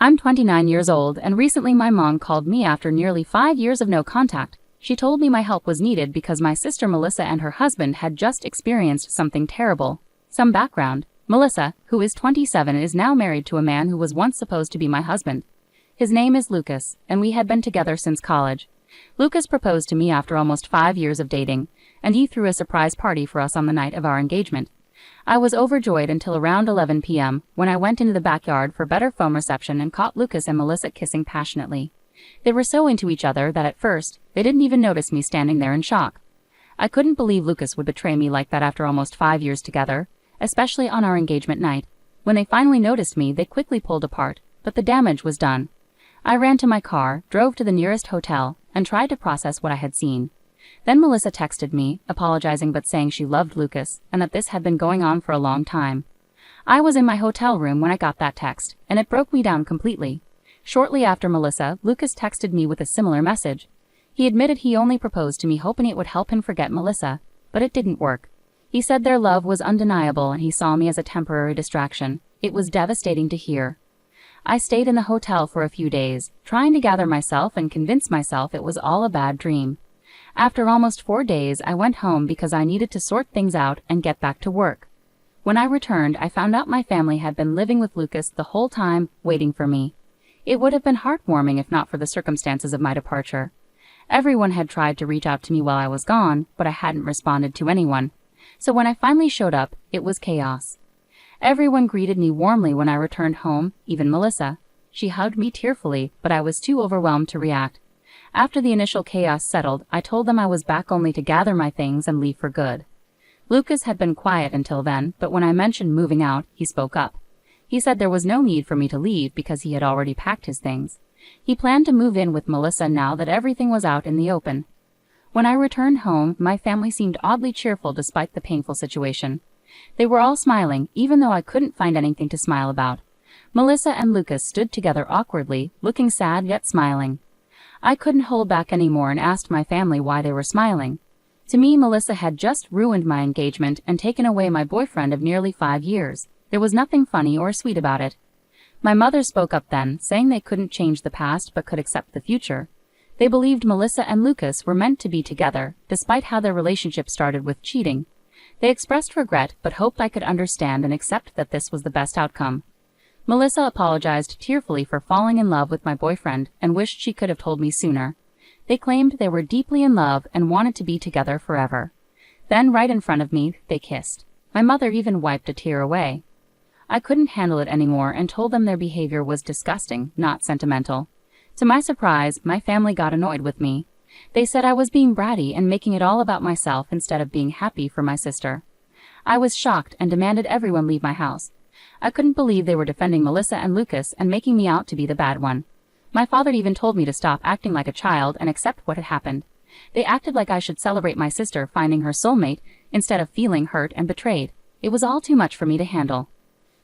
I'm 29 years old, and recently my mom called me after nearly 5 years of no contact. She told me my help was needed because my sister Melissa and her husband had just experienced something terrible. Some background. Melissa, who is 27, is now married to a man who was once supposed to be my husband. His name is Lucas, and we had been together since college. Lucas proposed to me after almost 5 years of dating, and he threw a surprise party for us on the night of our engagement. I was overjoyed until around 11 p.m. when I went into the backyard for better phone reception and caught Lucas and Melissa kissing passionately. They were so into each other that at first, they didn't even notice me standing there in shock. I couldn't believe Lucas would betray me like that after almost 5 years together, especially on our engagement night. When they finally noticed me, they quickly pulled apart, but the damage was done. I ran to my car, drove to the nearest hotel, and tried to process what I had seen. Then Melissa texted me, apologizing but saying she loved Lucas, and that this had been going on for a long time. I was in my hotel room when I got that text, and it broke me down completely. Shortly after Melissa, Lucas texted me with a similar message. He admitted he only proposed to me hoping it would help him forget Melissa, but it didn't work. He said their love was undeniable and he saw me as a temporary distraction. It was devastating to hear. I stayed in the hotel for a few days, trying to gather myself and convince myself it was all a bad dream. After almost 4 days, I went home because I needed to sort things out and get back to work. When I returned, I found out my family had been living with Lucas the whole time, waiting for me. It would have been heartwarming if not for the circumstances of my departure. Everyone had tried to reach out to me while I was gone, but I hadn't responded to anyone. So when I finally showed up, it was chaos. Everyone greeted me warmly when I returned home, even Melissa. She hugged me tearfully, but I was too overwhelmed to react. After the initial chaos settled, I told them I was back only to gather my things and leave for good. Lucas had been quiet until then, but when I mentioned moving out, he spoke up. He said there was no need for me to leave because he had already packed his things. He planned to move in with Melissa now that everything was out in the open. When I returned home, my family seemed oddly cheerful despite the painful situation. They were all smiling, even though I couldn't find anything to smile about. Melissa and Lucas stood together awkwardly, looking sad yet smiling. I couldn't hold back anymore and asked my family why they were smiling. To me, Melissa had just ruined my engagement and taken away my boyfriend of nearly 5 years. There was nothing funny or sweet about it. My mother spoke up then, saying they couldn't change the past but could accept the future. They believed Melissa and Lucas were meant to be together, despite how their relationship started with cheating. They expressed regret but hoped I could understand and accept that this was the best outcome. Melissa apologized tearfully for falling in love with my boyfriend and wished she could have told me sooner. They claimed they were deeply in love and wanted to be together forever. Then, right in front of me, they kissed. My mother even wiped a tear away. I couldn't handle it anymore and told them their behavior was disgusting, not sentimental. To my surprise, my family got annoyed with me. They said I was being bratty and making it all about myself instead of being happy for my sister. I was shocked and demanded everyone leave my house. I couldn't believe they were defending Melissa and Lucas and making me out to be the bad one. My father even told me to stop acting like a child and accept what had happened. They acted like I should celebrate my sister finding her soulmate instead of feeling hurt and betrayed. It was all too much for me to handle.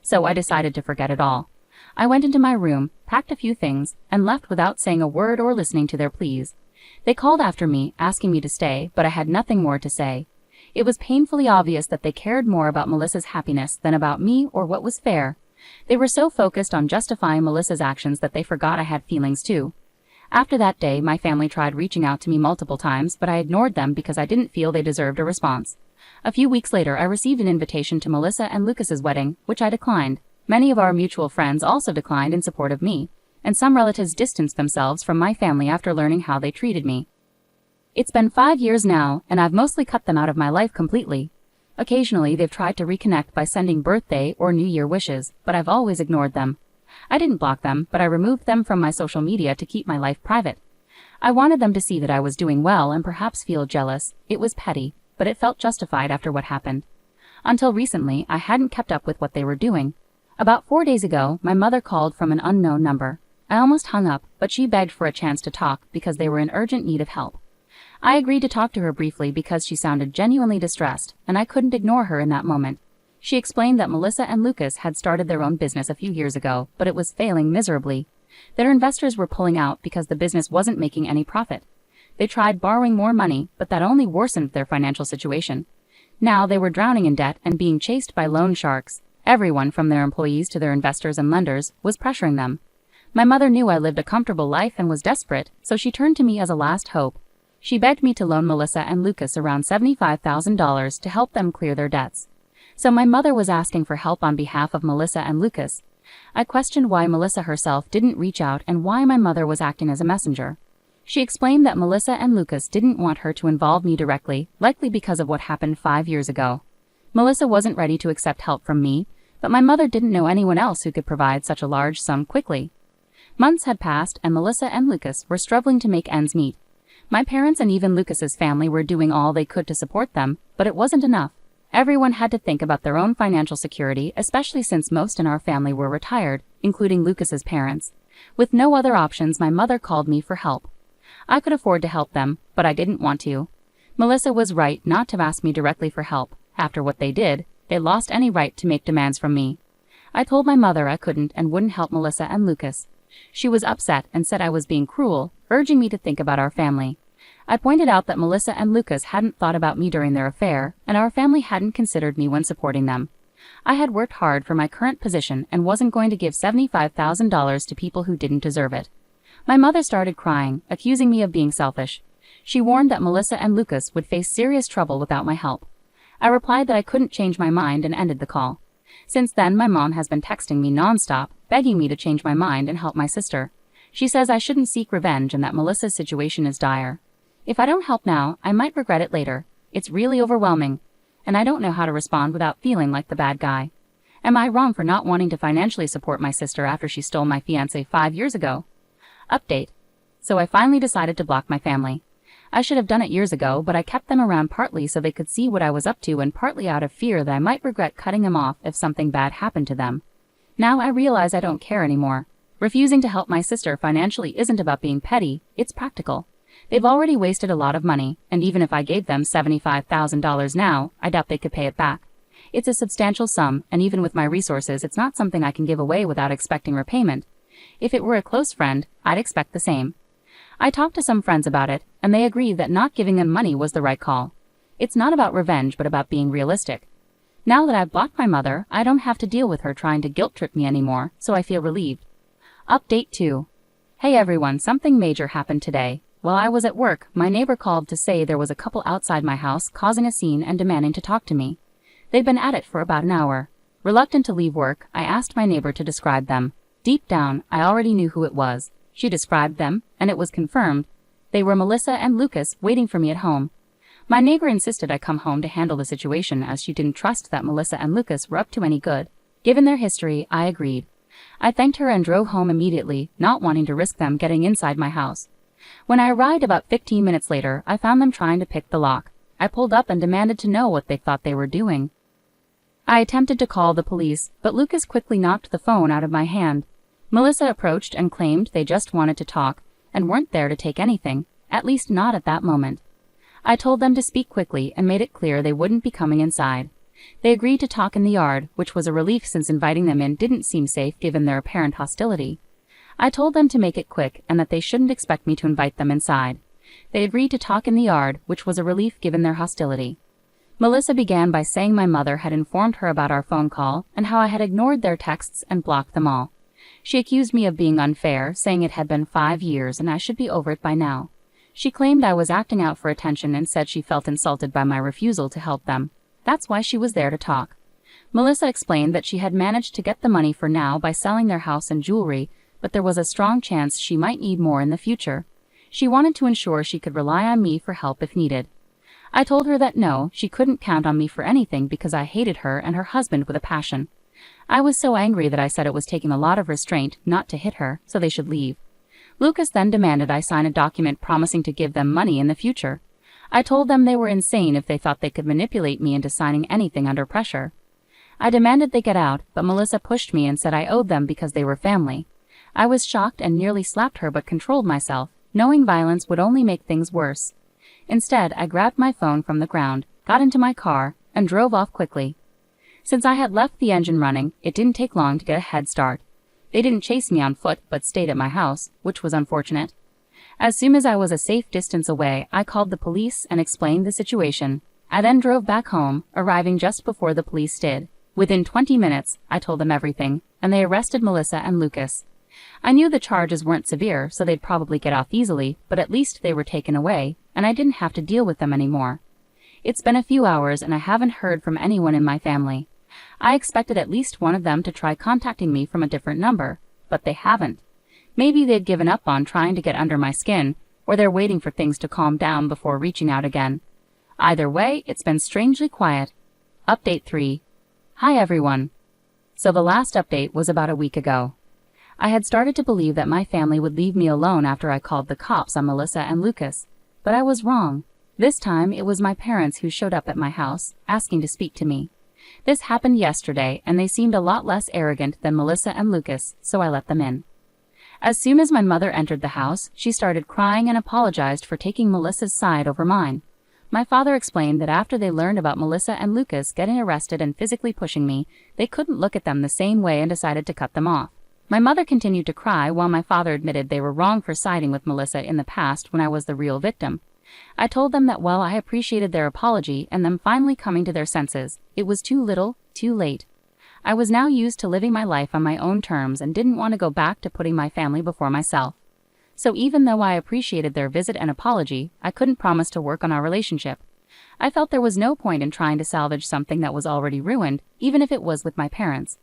So I decided to forget it all. I went into my room, packed a few things, and left without saying a word or listening to their pleas. They called after me, asking me to stay, but I had nothing more to say. It was painfully obvious that they cared more about Melissa's happiness than about me or what was fair. They were so focused on justifying Melissa's actions that they forgot I had feelings too. After that day, my family tried reaching out to me multiple times, but I ignored them because I didn't feel they deserved a response. A few weeks later, I received an invitation to Melissa and Lucas's wedding, which I declined. Many of our mutual friends also declined in support of me, and some relatives distanced themselves from my family after learning how they treated me. It's been 5 years now, and I've mostly cut them out of my life completely. Occasionally, they've tried to reconnect by sending birthday or New Year wishes, but I've always ignored them. I didn't block them, but I removed them from my social media to keep my life private. I wanted them to see that I was doing well and perhaps feel jealous. It was petty, but it felt justified after what happened. Until recently, I hadn't kept up with what they were doing. About 4 days ago, my mother called from an unknown number. I almost hung up, but she begged for a chance to talk because they were in urgent need of help. I agreed to talk to her briefly because she sounded genuinely distressed, and I couldn't ignore her in that moment. She explained that Melissa and Lucas had started their own business a few years ago, but it was failing miserably. Their investors were pulling out because the business wasn't making any profit. They tried borrowing more money, but that only worsened their financial situation. Now they were drowning in debt and being chased by loan sharks. Everyone, from their employees to their investors and lenders, was pressuring them. My mother knew I lived a comfortable life and was desperate, so she turned to me as a last hope. She begged me to loan Melissa and Lucas around $75,000 to help them clear their debts. So my mother was asking for help on behalf of Melissa and Lucas. I questioned why Melissa herself didn't reach out and why my mother was acting as a messenger. She explained that Melissa and Lucas didn't want her to involve me directly, likely because of what happened 5 years ago. Melissa wasn't ready to accept help from me, but my mother didn't know anyone else who could provide such a large sum quickly. Months had passed and Melissa and Lucas were struggling to make ends meet. My parents and even Lucas's family were doing all they could to support them, but it wasn't enough. Everyone had to think about their own financial security, especially since most in our family were retired, including Lucas's parents. With no other options, my mother called me for help. I could afford to help them, but I didn't want to. Melissa was right not to ask me directly for help. After what they did, they lost any right to make demands from me. I told my mother I couldn't and wouldn't help Melissa and Lucas. She was upset and said I was being cruel, urging me to think about our family. I pointed out that Melissa and Lucas hadn't thought about me during their affair, and our family hadn't considered me when supporting them. I had worked hard for my current position and wasn't going to give $75,000 to people who didn't deserve it. My mother started crying, accusing me of being selfish. She warned that Melissa and Lucas would face serious trouble without my help. I replied that I couldn't change my mind and ended the call. Since then, my mom has been texting me nonstop, begging me to change my mind and help my sister. She says I shouldn't seek revenge and that Melissa's situation is dire. If I don't help now, I might regret it later. It's really overwhelming, and I don't know how to respond without feeling like the bad guy. Am I wrong for not wanting to financially support my sister after she stole my fiancé 5 years ago? Update. So I finally decided to block my family. I should have done it years ago, but I kept them around partly so they could see what I was up to and partly out of fear that I might regret cutting them off if something bad happened to them. Now I realize I don't care anymore. Refusing to help my sister financially isn't about being petty, it's practical. They've already wasted a lot of money, and even if I gave them $75,000 now, I doubt they could pay it back. It's a substantial sum, and even with my resources, it's not something I can give away without expecting repayment. If it were a close friend, I'd expect the same. I talked to some friends about it, and they agreed that not giving them money was the right call. It's not about revenge, but about being realistic. Now that I've blocked my mother, I don't have to deal with her trying to guilt-trip me anymore, so I feel relieved. Update 2. Hey everyone, something major happened today. While I was at work, my neighbor called to say there was a couple outside my house causing a scene and demanding to talk to me. They'd been at it for about an hour. Reluctant to leave work, I asked my neighbor to describe them. Deep down, I already knew who it was. She described them, and it was confirmed. They were Melissa and Lucas waiting for me at home. My neighbor insisted I come home to handle the situation as she didn't trust that Melissa and Lucas were up to any good. Given their history, I agreed. I thanked her and drove home immediately, not wanting to risk them getting inside my house. When I arrived about 15 minutes later, I found them trying to pick the lock. I pulled up and demanded to know what they thought they were doing. I attempted to call the police, but Lucas quickly knocked the phone out of my hand. Melissa approached and claimed they just wanted to talk, and weren't there to take anything, at least not at that moment. I told them to speak quickly and made it clear they wouldn't be coming inside. They agreed to talk in the yard, which was a relief since inviting them in didn't seem safe given their apparent hostility. I told them to make it quick and that they shouldn't expect me to invite them inside. They agreed to talk in the yard, which was a relief given their hostility. Melissa began by saying my mother had informed her about our phone call and how I had ignored their texts and blocked them all. She accused me of being unfair, saying it had been 5 years and I should be over it by now. She claimed I was acting out for attention and said she felt insulted by my refusal to help them. That's why she was there to talk. Melissa explained that she had managed to get the money for now by selling their house and jewelry, but there was a strong chance she might need more in the future. She wanted to ensure she could rely on me for help if needed. I told her that no, she couldn't count on me for anything because I hated her and her husband with a passion. I was so angry that I said it was taking a lot of restraint not to hit her, so they should leave. Lucas then demanded I sign a document promising to give them money in the future. I told them they were insane if they thought they could manipulate me into signing anything under pressure. I demanded they get out, but Melissa pushed me and said I owed them because they were family. I was shocked and nearly slapped her but controlled myself, knowing violence would only make things worse. Instead, I grabbed my phone from the ground, got into my car, and drove off quickly. Since I had left the engine running, it didn't take long to get a head start. They didn't chase me on foot but stayed at my house, which was unfortunate. As soon as I was a safe distance away, I called the police and explained the situation. I then drove back home, arriving just before the police did. Within 20 minutes, I told them everything, and they arrested Melissa and Lucas. I knew the charges weren't severe, so they'd probably get off easily, but at least they were taken away, and I didn't have to deal with them anymore. It's been a few hours and I haven't heard from anyone in my family. I expected at least one of them to try contacting me from a different number, but they haven't. Maybe they'd given up on trying to get under my skin, or they're waiting for things to calm down before reaching out again. Either way, it's been strangely quiet. Update 3. Hi everyone. So the last update was about a week ago. I had started to believe that my family would leave me alone after I called the cops on Melissa and Lucas, but I was wrong. This time it was my parents who showed up at my house, asking to speak to me. This happened yesterday and they seemed a lot less arrogant than Melissa and Lucas, so I let them in. As soon as my mother entered the house, she started crying and apologized for taking Melissa's side over mine. My father explained that after they learned about Melissa and Lucas getting arrested and physically pushing me, they couldn't look at them the same way and decided to cut them off. My mother continued to cry while my father admitted they were wrong for siding with Melissa in the past when I was the real victim. I told them that while I appreciated their apology and them finally coming to their senses, it was too little, too late. I was now used to living my life on my own terms and didn't want to go back to putting my family before myself. So even though I appreciated their visit and apology, I couldn't promise to work on our relationship. I felt there was no point in trying to salvage something that was already ruined, even if it was with my parents.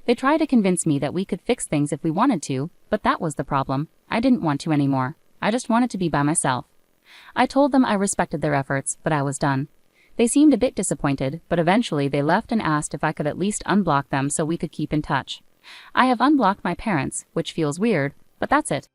They tried to convince me that we could fix things if we wanted to, but that was the problem. I didn't want to anymore. I just wanted to be by myself. I told them I respected their efforts, but I was done. They seemed a bit disappointed, but eventually they left and asked if I could at least unblock them so we could keep in touch. I have unblocked my parents, which feels weird, but that's it.